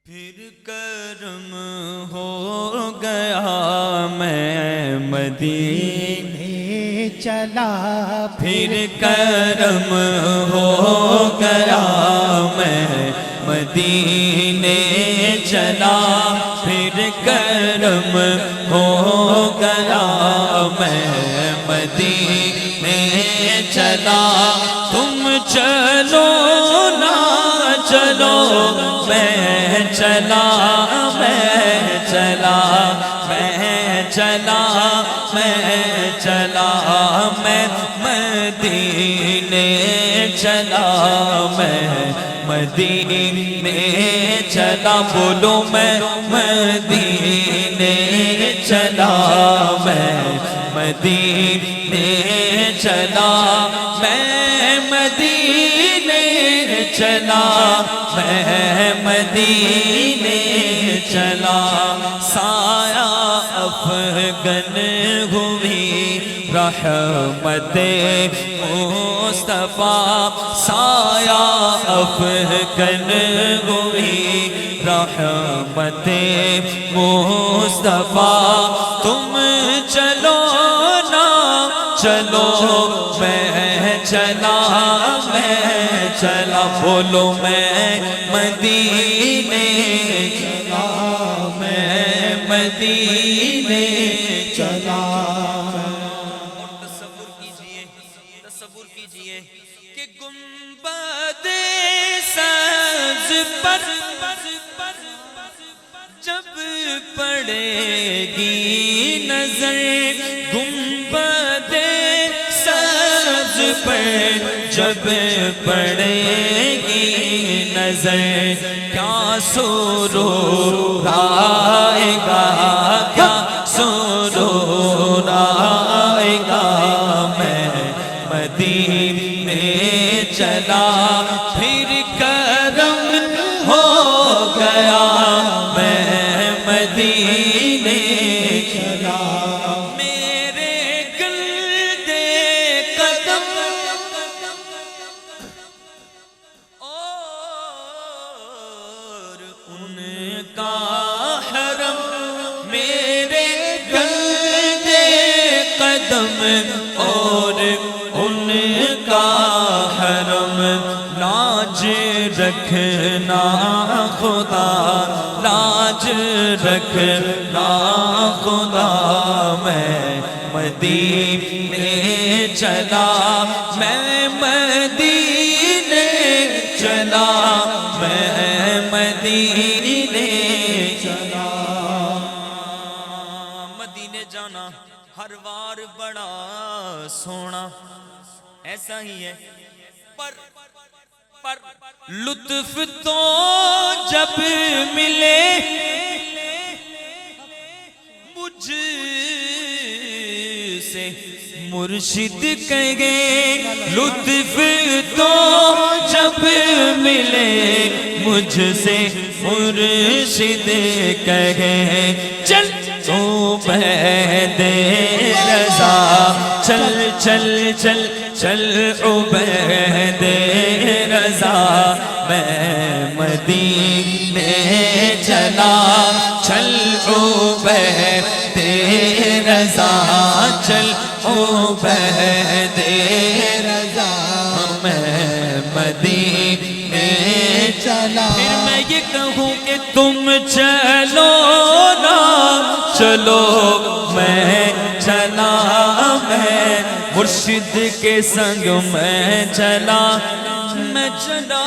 پھر کرم ہو گیا میں مدینے چلا، پھر کرم ہو گیا میں مدینے چلا، پھر کرم ہو گیا میں مدینے چلا، تم چلو نہ چلو میں چلا، میں چلا، میں چلا، میں چلا، میں مدینے چلا، میں مدینے چلا، بولو میں مدینے چلا، میں مدینے چلا، میں مدینے چلا، میں مدینے چلا، سایہ افغن ہوئی رحمت مصطفیٰ، سایہ افغن ہوئی رحمت مصطفیٰ، تم چلو نہ چلو میں چلا، میں چلا، بولو میں مدینے چلا، میں مدینے چلا۔ تصور کیجئے کہ گنبد سبز پر جب پڑے گی نظر، گنبد سبز پر جب پڑے گی نظر، کیا سرور آئے گا، کیا سرور آئے گا، میں مدینے چلا، پھر کرم ہو گیا میں مدینے چلا، میرے گلدے قدم اور ان کا حرم، میرے گلدے قدم اور ان کا حرم، لاج رکھنا خدا، لاج رکھنا خدا، میں مدینے چلا، میں مدینے چلا، میں مدینے چلا۔ مدینے جانا ہر بار بڑا سونا ایسا ہی ہے، پر لطف تو جب ملے مجھ سے مرشد کہے، لطف تو جب ملے مجھ سے مرشد کہے، چل عبید رضا، چل چل چل چل عبید رضا، میں مدینے چلا، چل عبید رضا، چل عبید رضا، میں مدینے چلا۔ پھر میں یہ کہوں کہ تم چلو نہ چلو میں چلا، میں مرشد کے سنگ میں چلا، میں چلا۔